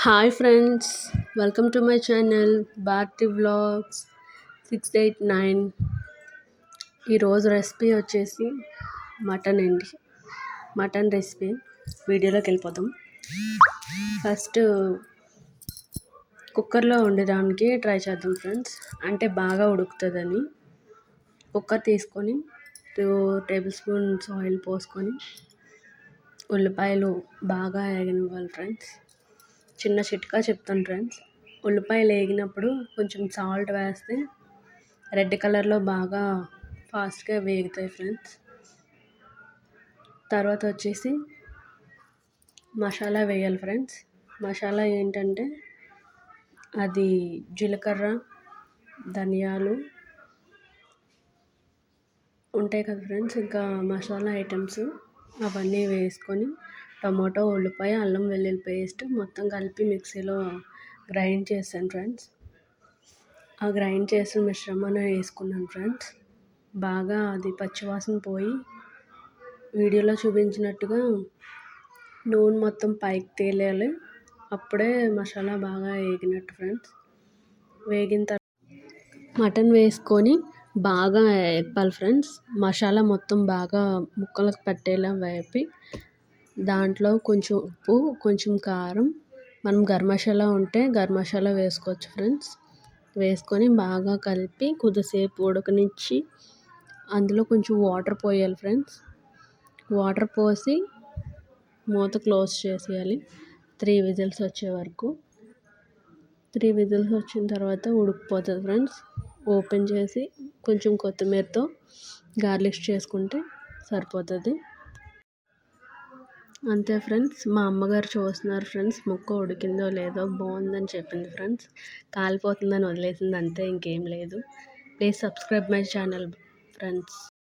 Hi friends, welcome to my channel Bharathi vlogs 689. ఈరోజు recipe వచ్చేసి mutton అండి. మటన్ రెసిపీ వీడియోలోకి వెళ్ళిపోతాం. ఫస్ట్ కుక్కర్లో వండడానికి ట్రై చేద్దాం ఫ్రెండ్స్, అంటే బాగా ఉడుకుతుందని. కుక్కర్ తీసుకొని 2 టేబుల్ స్పూన్స్ ఆయిల్ పోసుకొని ఉల్లిపాయలు బాగా వేగనివ్వాలి ఫ్రెండ్స్. చిన్న చిట్కా చెప్తాను ఫ్రెండ్స్. ఉల్లిపాయలు వేగినప్పుడు కొంచెం సాల్ట్ వేస్తే రెడ్ కలర్లో బాగా ఫాస్ట్గా వేగుతాయి ఫ్రెండ్స్. తర్వాత వచ్చేసి మసాలా వేయాలి ఫ్రెండ్స్. మసాలా ఏంటంటే అది జీలకర్ర, ధనియాలు ఉంటాయి కదా ఫ్రెండ్స్, ఇంకా మసాలా ఐటమ్స్ అవన్నీ వేసుకొని టమాటో, ఉల్లిపాయ, అల్లం వెల్లుల్లి పేస్ట్ మొత్తం కలిపి మిక్సీలో గ్రైండ్ చేశాను ఫ్రెండ్స్. ఆ గ్రైండ్ చేసిన మిశ్రమాన్ని వేసుకున్నాను ఫ్రెండ్స్. బాగా అది పచ్చివాసన పోయి వీడియోలో చూపించినట్టుగా నూనె మొత్తం పైకి తేలేయాలి. అప్పుడే మసాలా బాగా వేగినట్టు ఫ్రెండ్స్. వేగిన తర్వాత మటన్ వేసుకొని బాగా వేపాలి ఫ్రెండ్స్. మసాలా మొత్తం బాగా ముక్కలకు పట్టేలా వేపి దాంట్లో కొంచెం ఉప్పు, కొంచెం కారం, మనం గరం మసాలా ఉంటే గరం మసాలా వేసుకోవచ్చు ఫ్రెండ్స్. వేసుకొని బాగా కలిపి కొద్దిసేపు ఉడకనిచ్చి అందులో కొంచెం వాటర్ పోయాలి ఫ్రెండ్స్. వాటర్ పోసి మూత క్లోజ్ చేసేయాలి 3 విజిల్స్ వచ్చే వరకు. 3 విజిల్స్ వచ్చిన తర్వాత ఉడికిపోతుంది ఫ్రెండ్స్. ఓపెన్ చేసి కొంచెం కొత్తిమీరతో గార్లిష్ చేసుకుంటే సరిపోతుంది. అంతే ఫ్రెండ్స్. మా అమ్మగారు చూస్తున్నారు ఫ్రెండ్స్, ముక్క ఉడికిందో లేదో. బాగుందని చెప్పింది ఫ్రెండ్స్. కాలిపోతుందని వదిలేసింది అంతే, ఇంకేం లేదు. Please subscribe my channel friends.